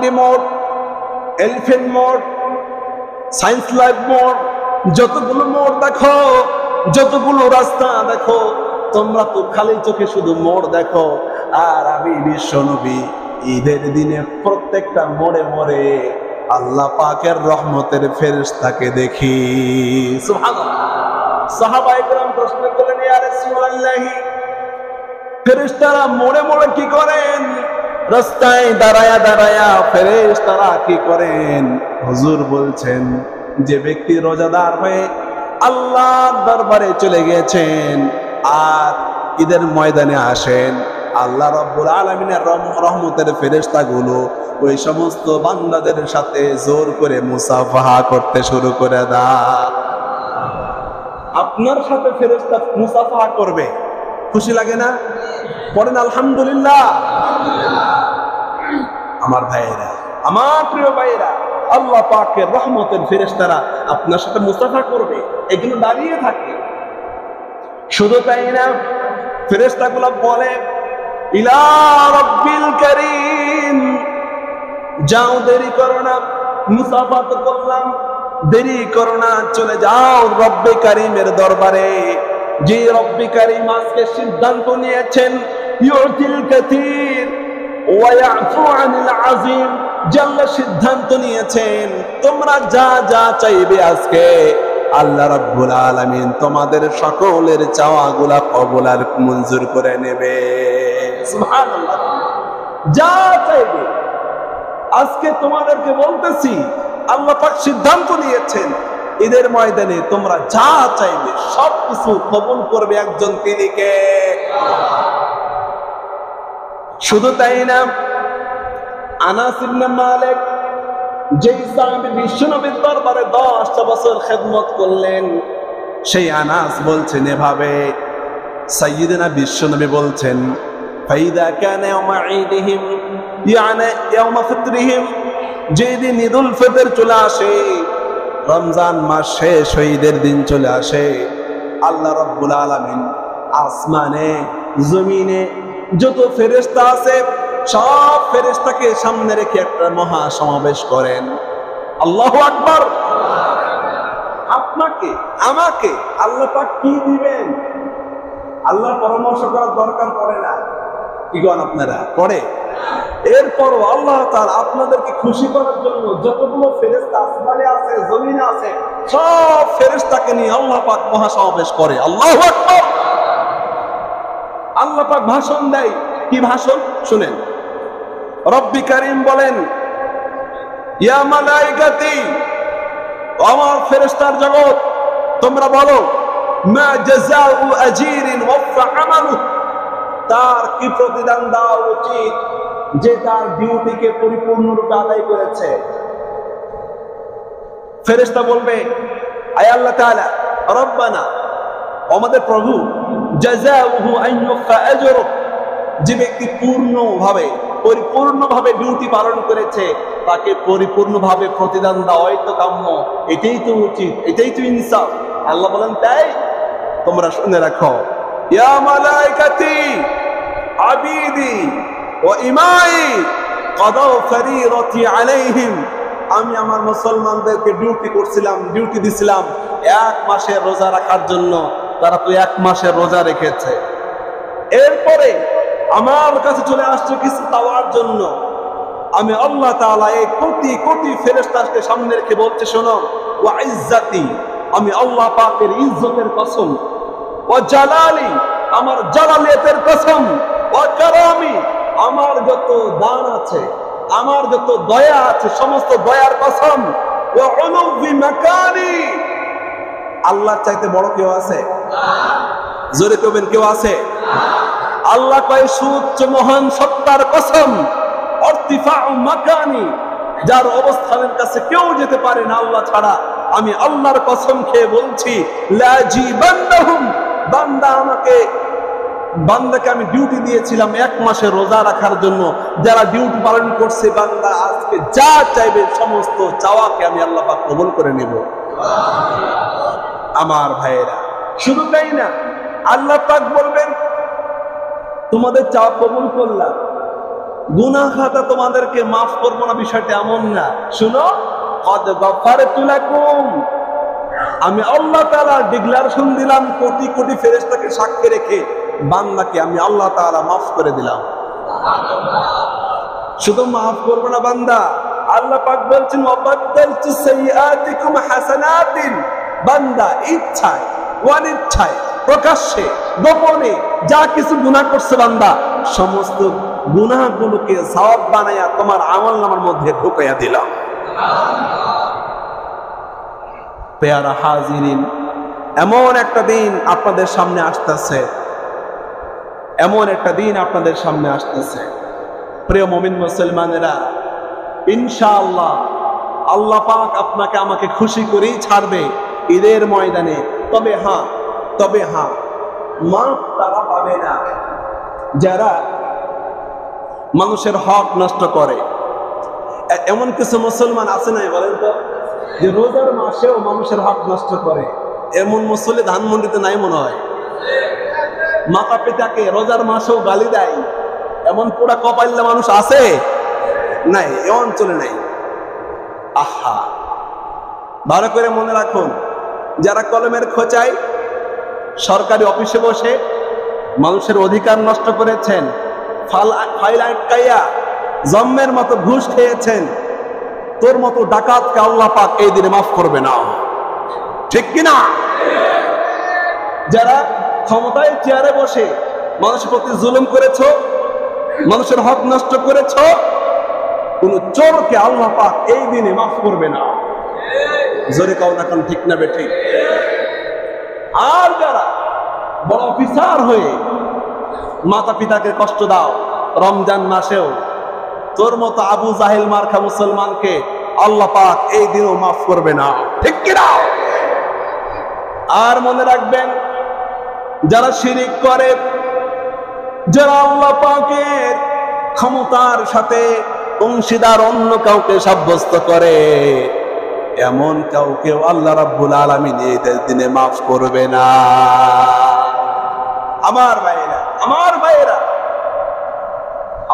কামারহান্ডি মোড়, এলিফেন্ট মোড়, science life মোড়, যতগুলো মোড় দেখো, যতগুলো রাস্তা দেখো, তোমরা তো খালি চোখে শুধু মোড় দেখো। আর আমি বিশ্বনবী ঈদের দিনে প্রত্যেকটা মোড়ে মোড়ে আল্লাহ পাকের রহমতের ফেরেশতাকে দেখি। সুবহানাল্লাহ। সাহাবায়ে কেরাম প্রশ্ন করলেন, ইয়া রাসূলুল্লাহ, ফেরেশতারা মোড়ে মোড়ে কি করেন? রাস্তায় দাঁড়ায়া দাঁড়ায়া ফেরেশতারা কি করেন? হুজুর বলছেন, যে ব্যক্তি রোজাদার হয়ে আল্লাহর দরবারে চলে গেছেন আর ঈদের ময়দানে আসেন, আল্লাহ রাব্বুল আলামিনের রহমতের ফেরেশতাগুলো ওই সমস্ত বান্দাদের সাথে জোর করে মুসাফাহা করতে শুরু করে দেয়। আপনার সাথে ফেরেশতা মুসাফাহা করবে, খুশি লাগে না? পড়েন আলহামদুলিল্লাহ। আমার ভাইয়েরা, আমার প্রিয় ভাইয়েরা, আল্লাহ পাকের রহমতের ফেরেশতারা আপনার সাথে মুসাফাহা করবে, এগুলো দাঁড়িয়ে থাকে। শুধু তাই না, ফেরেশতাগুলো বলে, ইলা রাব্বিল কারীম, যাও, দেরি করো না, মুসাফাহা তো করলাম, দেরি করো না, চলে যাও রব্বে কারীমের দরবারে। যে রব্বে কারীম আজকে সিদ্ধান্ত নিয়েছেন, ইউতিল কাসীর ওয়া ইয়াফু আনিল আযীম, আল্লাহ সিদ্ধান্ত নিয়েছেন তোমরা যা যা চাইবে আজকে আল্লাহ রাব্বুল আলামিন তোমাদের সকলের চাওয়াগুলা কবুল আর মঞ্জুর করে নেবে। সুবহানাল্লাহ। যা চাইবে আজকে তোমাদেরকে বলতেছি, আল্লাহ পাক সিদ্ধান্ত নিয়েছেন ঈদের ময়দানে তোমরা যা চাইবে সবকিছু কবুল করবে একজন, তিনি কে? শুধু তাই না, আনাস ইবনে মালিক, যেই সাহাবী বিশ্বনবীর দরবারে 10টা বছর খেদমত করলেন, সেই আনাস বলছেন এভাবে, সাইয়্যিদনা বিশ্বনবী বলছেন, ফাইদা কানা ইয়াউমা ঈদিহিম, ইয়ানি ইয়াউমা ফিতরিহিম, যেদিন ঈদুল ফিতর চলে আসে, রমজান মাস শেষ হয়ে ঈদের দিন চলে আসে, আল্লাহ রাব্বুল আলামিন আসমানে জমিনে যত ফেরেশতা আছে সব ফেরেশতাকে সামনে রেখে একটা মহা সমাবেশ করেন। আল্লাহু আকবার। আপনাকে আমাকে আল্লাহ পাক কি দিবেন? আল্লাহর পরামর্শ করার দরকার পড়ে না, কি করেন আপনারা? পড়ে। এরপরও আল্লাহ তাআলা আপনাদেরকে খুশি করার জন্য যতগুলো ফেরেশতা আসমানে আছে, জমিনে আছে, সব ফেরেশতাকে নিয়ে আল্লাহ পাক মহা সমাবেশ করে। আল্লাহু আকবার। আল্লাহ পাক ভাষণ দেয়। কি ভাষণ? শুনেন। রব্বি কারীম বলেন, ইয়া মালাইকাতি, আমার ফেরেশতার জগৎ, তোমরা বলো, মা জাযাউ আজীরিন ওয়াফা আমালু, তার কি প্রতিদান দেওয়া উচিত যে তার ডিউটিকে পরিপূর্ণরূপে আদায় করেছে? ফেরেশতা বলবে, আয় আল্লাহ তাআলা, রব্বানা, আমাদের প্রভু, জাযাউহু আন ইউফা আজরু, যে ব্যক্তি পরিপূর্ণভাবে ডিউটি পালন করেছে তাকে পরিপূর্ণভাবে প্রতিদান দেওয়াই তো কাম্য, এটাই তো উচিত, এটাই তো ইনসাফ। আল্লাহ বলেন, তাই তোমরা শুনে রাখো, ইয়া মালাইকাতি আবিদি ওয়া ইমাই কাদাউ ফরিরাতি আলাইহিম, আমি আমার মুসলমানদেরকে ডিউটি দিছিলাম 1 মাসের রোজা রাখার জন্য, তারা তো 1 মাসের রোজা রেখেছে। এরপরে আমার কাছে চলে আসছে কিছু পাওয়ার জন্য। আমি আল্লাহ তাআলা এই কোটি কোটি ফেরেশতাকে সামনে রেখে বলছে, শোনো, ওয়া ইজ্জতি, আমি আল্লাহ পাকের ইজ্জতের কসম, ওয়া জালালি, আমার জালালিয়াতের কসম, ওয়া কারামি, আমার যত দান আছে, আমার যত দয়া আছে, সমস্ত দয়ার কসম, ওয়া উলুবি মাকানি, আল্লাহর চাইতে বড় কেউ আছে? জোরে কবেন, কেউ আছে? আল্লাহ কয়, সুউচ্চ মহান সত্তার কসম, ইরতিফাউ মাকানি, যার অবস্থানের কাছে কেউ যেতে পারে না আল্লাহ ছাড়া, আমি আল্লাহর কসম খেয়ে বলছি, লা জিবান্নাহুম, বান্দাকে আমি ডিউটি দিয়েছিলাম 1 মাসের রোজা রাখার জন্য, যারা ডিউটি পালন করছে, বান্দা আজকে যা চাইবে সমস্ত চাওয়াকে আমি আল্লাহ পাক কবুল করে নেব। আমার ভাইয়েরা, শুধু তাই না, আল্লাহ পাক বলবেন, তোমাদের চাওয়া কবুল করলাম, গুনাহ খাতা তোমাদেরকে মাফ করবো না, বিষয়টা এমন না। শুনো, কদ গফারতু লাকুম, আমি আল্লাহ তাআলা ডিক্লারেশন দিলাম কোটি কোটি ফেরেশতাকে সাক্ষী রেখে, বান্দাকে আমি আল্লাহ তাআলা মাফ করে দিলাম। শুধু মাফ করবো না বান্দা, আল্লাহ পাক বলছেন ওয়াবাদদালতু সাইয়্যাতিকুম হাসানাতিন, বান্দা ইচ্ছায় অনিচ্ছায় প্রকাশ্যে গোপনে যা কিছু গুনাহ করছে বান্দা, সমস্ত গুনাহগুলোকে সওয়াব বানায়া তোমার আমলনামার মধ্যে ঢুকাইয়া দিলাম। পেয়ারা হাজিরিন, এমন একটা দিন আপনাদের সামনে আসতেছে, এমন একটা দিন আপনাদের সামনে আসতেছে প্রিয় মুমিন মুসলমানেরা, ইনশাআল্লাহ আল্লাহ পাক আপনাকে আমাকে খুশি করেই ছাড়বে ঈদের ময়দানে। তবে হ্যাঁ মাফ তারা পাবে না যারা মানুষের হক নষ্ট করে। এমন কিছু মুসলমান আছে নাই বলেন তো, যে রোজার মাসেও মানুষের হক নষ্ট করে? এমন মুসল্লি ধানমন্ডিতে নাই মনে হয়। মাতা পিতাকে রোজার মাসেও গালি দেয়, এমন পুরা কপাইল্লা মানুষ আছে নাই? এ অঞ্চলে নাই। আহা, ভালো করে মনে রাখুন, যারা কলমের খোঁচায় সরকারি অফিসে বসে মানুষের অধিকার নষ্ট করেছেন, ফাইল আটকাইয়া জম্মের মতো ঘুষ খেয়েছেন, তোর মতো ডাকাতকে আল্লাহ পাক এই দিনে মাফ করবে না, ঠিক কিনা? যারা ক্ষমতায় চেয়ারে বসে মানুষের প্রতি জুলুম করেছো, মানুষের হক নষ্ট করেছো, কোন চোরকে আল্লাহ পাক এই দিনে মাফ করবে না। জোরে কাও না, ঠিক না বেঠিক? আর যারা বড় অফিসার হয়ে মাতা পিতাকে কষ্ট দাও রমজান মাসেও, তোর মতো আবু জাহেল মার্কা মুসলমানকে আল্লাহ পাক এই দিনও মাফ করবে না, ঠিক কিনা? আর মনে রাখবেন, যারা শিরিক করে, যারা আল্লাহ পাকের ক্ষমতার সাথে অংশীদার অন্য কাউকে সাব্যস্ত করে, এমন কাউকে আল্লাহ রাব্বুল আলামিন এই দিনে মাফ করবে না। আমার ভাইয়েরা,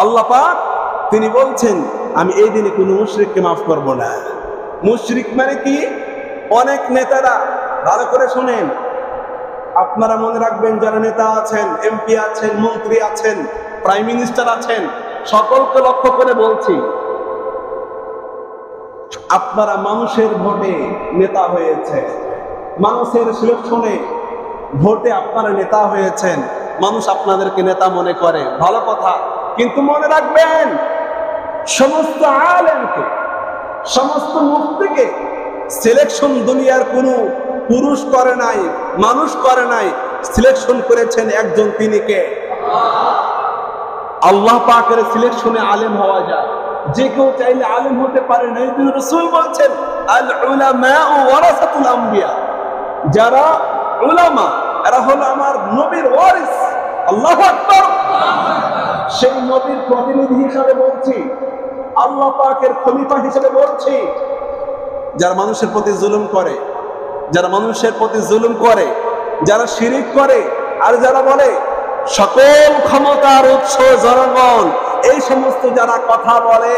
আল্লাহ পাক তিনি বলছেন আমি এই দিনে কোনো মুশরিককে মাফ করব না। মুশরিক মানে কি? অনেক নেতারা, ভালো করে শুনেন, আপনারা মনে রাখবেন, যারা নেতা আছেন, এমপি আছেন, মন্ত্রী আছেন, প্রাইম মিনিস্টার আছেন, সকলকে লক্ষ্য করে বলছি, আপনারা মানুষের ভোটে নেতা হয়েছে, মানুষের সিলেকশনে ভোটে আপনারা নেতা হয়েছেন, মানুষ আপনাদেরকে নেতা মনে করে, ভালো কথা। কিন্তু মনে রাখবেন, সমস্ত আলেমকে, সমস্ত মুফতিকে সিলেকশন দুনিয়ার কোনো পুরুষ করে নাই, মানুষ করে নাই, সিলেকশন করেছেন একজন, তিনি কে? আল্লাহ পাকের সিলেকশনে আলেম হওয়া যায়। যে কেউ চাইলে আলেম হতে পারে না। এই জন্য রাসূল বলছেন আল উলামাউ ওয়ারাসাতুল আম্বিয়া, যারা উলামা এরা হলো আমার নবীর ওয়ারিস। আল্লাহু আকবার। সেই নবীর প্রতিনিধি হিসেবে বলছি, আল্লাহ পাকের খলিফা হিসেবে বলছি, যারা মানুষের প্রতি জুলুম করে, যারা মানুষের প্রতি জুলুম করে, যারা শিরিক করে, আর যারা বলে সকল ক্ষমতার উৎস জনগণ, এই সমস্ত যারা কথা বলে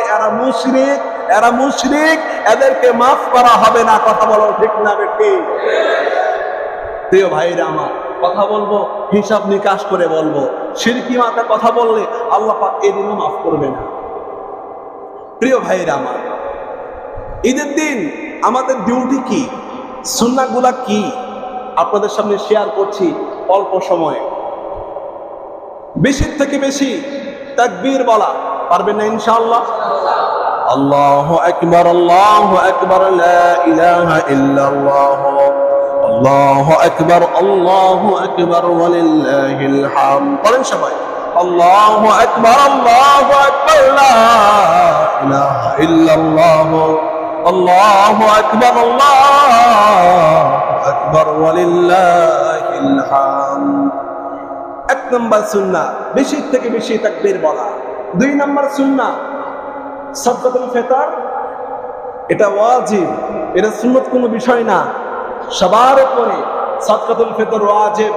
এরা মুশরিক, এদেরকে মাফ করা হবে না। কথা বলো, ঠিক না বেঠিক? প্রিয় ভাইরা আমার, কথা বলবো হিসাব নিকাশ করে বলবো। শিরকি মাথা কথা বললে আল্লাহ পাক এদিনও মাফ করবে না। প্রিয় ভাইরা আমার, ঈদের দিন আমাদের ডিউটি কি, সুন্নাহগুলা কি, আপনাদের সামনে শেয়ার করছি অল্প সময়ে। বেশি থেকে বেশি তাকবীর বলা পারবেন না ইনশাআল্লাহ? আল্লাহু আকবার, আল্লাহু আকবার, লা ইলাহা ইল্লাল্লাহ, আল্লাহু আকবার, আল্লাহু আকবার, ওয়ালিল্লাহিল হামদ। বলেন সবাই, আল্লাহু আকবার, আল্লাহু আকবার, লা ইলাহা ইল্লাল্লাহ, আল্লাহু আকবার, আল্লাহু আকবার, ওয়ালিল্লাহিল হামদ। এক নম্বর সুন্নাহ বেশি থেকে বেশি তাকবীর বলা। দুই নম্বর সুন্নাহ সাদকাতুল ফিতর, এটা ওয়াজিব, এটা সুন্নত কোনো বিষয় না, সবার উপরে সাদকাতুল ফিতর ওয়াজিব।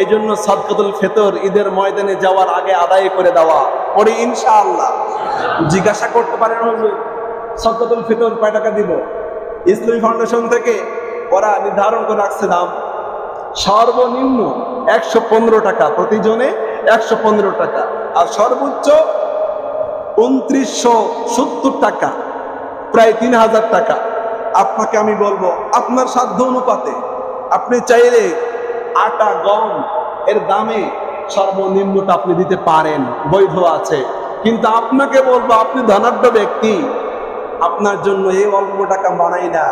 এই জন্য সাদকাতুল ফিতর ঈদের ময়দানে যাওয়ার আগে আদায় করে দেওয়া পড়ি ইনশাআল্লাহ। জিজ্ঞাসা করতে পারেন হুজুর সাদকাতুল ফিতর কয় টাকা দিব? ইসলামী ফাউন্ডেশন থেকে ওরা নির্ধারণ করে রাখছে দাম সর্বনিম্ন 115 টাকা, প্রতিজনে 115 টাকা, আর সর্বোচ্চ 2970 টাকা, প্রায় 3000 টাকা। আপনাকে আমি বলবো আপনার সাধ্য অনুপাতে আপনি চাইলে আটা গম এর দামে সর্বনিম্নটা আপনি দিতে পারেন, বৈধ আছে। কিন্তু আপনাকে বলবো আপনি ধনাঢ্য ব্যক্তি, আপনার জন্য এই অল্প টাকা বানাই না।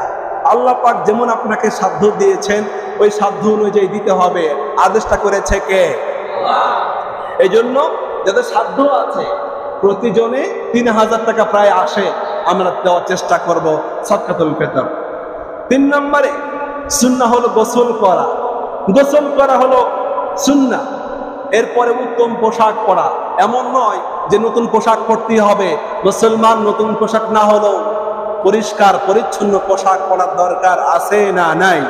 আল্লাহ পাক যেমন আপনাকে সাধ্য দিয়েছেন ওই সাধ্য অনুযায়ী দিতে হবে, আদেশটা করেছে কে? এই জন্য যাদের সাধ্য আছে প্রতিজনে 3000 টাকা প্রায় আসে, আমরা দেওয়ার চেষ্টা করব সাদকাতুল ফিতর। 3 নম্বরে সুন্নাহ হলো গোসল করা। গোসল করা হলো সুন্নাহ। এরপরে উত্তম পোশাক পরা। এমন নয় যে নতুন পোশাক পরতে হবে, মুসলমান নতুন পোশাক না হলেও পরিষ্কার পরিচ্ছন্ন পোশাক পরার দরকার আছে না নাই?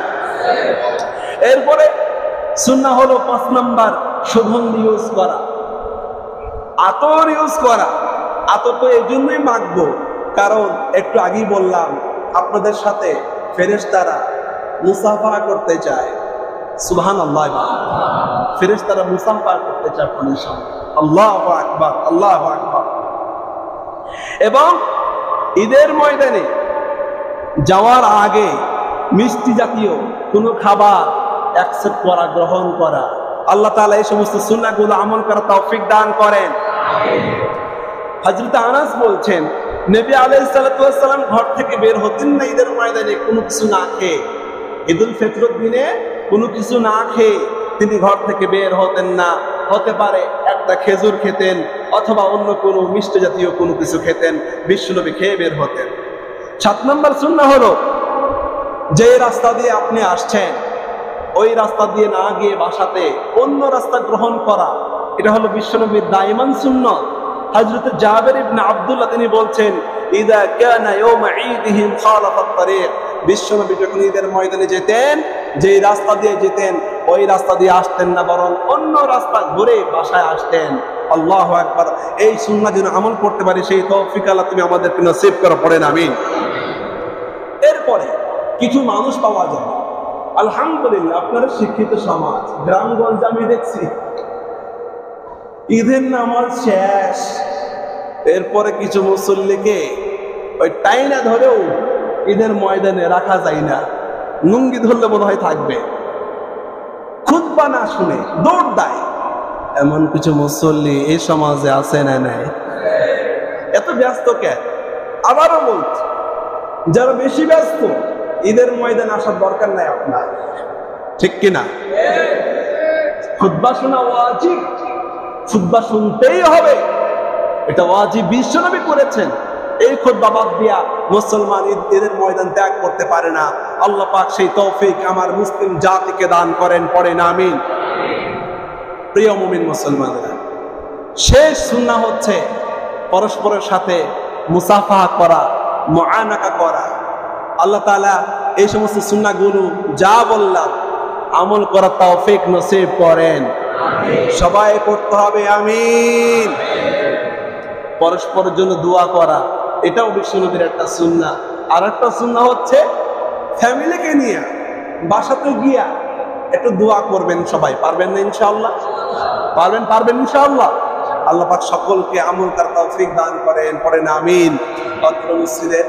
এরপরে সুন্নাহ হলো 5 নম্বর সুগন্ধি ইউজ করা, আতর ইউজ করা। আতর তো এই জন্যই মাখবো কারণ একটু আগেই বললাম আপনাদের সাথে ফেরেশতারা মুসাফা করতে চায়। সুবহানাল্লাহ, ফেরেশতারা মুসাফা করতে চায় আপনাদের সাথে। আল্লাহু আকবার, আল্লাহু আকবার। এবং ঈদের ময়দানে যাওয়ার আগে মিষ্টি জাতীয় কোনো খাবার অ্যাকসেপ্ট করা, গ্রহণ করা। আল্লাহ তাআলা এই সমস্ত সুন্নাহগুলো আমল করার তৌফিক দান করেন। হযরত আনাস বলছেন নবী আলাইহিস সালাতু ওয়াস সালাম ঘর থেকে বের হতেন না ঈদের ময়দানে কোনো কিছু না খেয়ে। ঈদুল ফিতরের দিনে কোনো কিছু না খেয়ে তিনি ঘর থেকে বের হতেন না। হতে পারে একটা খেজুর খেতেন অথবা অন্য কোনো মিষ্টি জাতীয় কোনো কিছু খেতেন, বিশ্বনবী খেয়ে বের হতেন। 7 নম্বর সুন্নাহ হলো যে রাস্তা দিয়ে আপনি আসছেন ওই রাস্তা দিয়ে না গিয়ে বাসাতে অন্য রাস্তা গ্রহণ করা। এটা হলো বিশ্বনবীর দাইমান সুন্নাত। হযরত জাবের ইবনে আব্দুল্লাহ তিনি বলছেন ইদা কানা ইয়াউমা ঈদিহিম খালাফাত তারিক। বিশ্বনবী যখন ঈদের ময়দানে যেতেন, যেই রাস্তা দিয়ে যেতেন ওই রাস্তা দিয়ে আসতেন না, বরং অন্য রাস্তা ঘুরে বাসায় আসতেন। আল্লাহু আকবার। এই সুন্নাহ যেন আমল করতে পারি সেই তৌফিক আল্লাহ তুমি আমাদেরকে নসিব করো, পড়েন আমিন। এরপরে কিছু মানুষ পাওয়া যায়, আলহামদুলিল্লাহ আপনারা শিক্ষিত সমাজ, গ্রামগঞ্জ আমি দেখছি ঈদের নামাজ শেষ, এরপরে কিছু মুসল্লিকে ওই টাইনা ধরেও ঈদের ময়দানে রাখা যায় না। লুঙ্গি ধরলে মনে হয় থাকবে, খুতবা না শুনে দৌড় দেয়। এমন কিছু মুসল্লি এই সমাজে আছে না নাই? এত ব্যস্ত কেন? আবারও বলছি যারা বেশি ব্যস্ত ঈদের ময়দানে আসার দরকার নাই আপনার, ঠিক কিনা? খুতবা শোনা ওয়াজিব, খুতবা শুনতেই হবে, এটা ওয়াজিব, বিশ্বনবী করেছেন। এই খুতবা বাদ দিয়া মুসলমান ঈদের ময়দান ত্যাগ করতে পারে না। আল্লাহ পাক সেই তৌফিক আমার মুসলিম জাতিকে দান করেন, পড়েন আমিন। প্রিয় মুমিন মুসলমানরা, শেষ সুন্নাহ হচ্ছে পরস্পরের সাথে মুসাফাহা করা, মুআনাকা করা। আল্লাহ তাআলা এই সমস্ত সুন্নাহগুলো যা বললাম আমল করার তৌফিক নসিব করেন। সবাই পড়তে হবে আমিন। পরস্পরের জন্য দোয়া করা, এটাও বিশ্বনবীর একটা সুন্নাহ। আর একটা সুন্নাহ হচ্ছে ফ্যামিলিকে নিয়ে বাসাতে গিয়া একটু দোয়া করবেন। সবাই পারবেন না ইনশাআল্লাহ? পারবেন ইনশাআল্লাহ। আল্লাহ পাক সকলকে আমল করার তৌফিক দান করেন, পড়েন আমিন। অত্র মসজিদের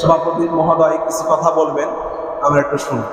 সভাপতি মহোদয় কিছু কথা বলবেন, আমরা একটু শুনি।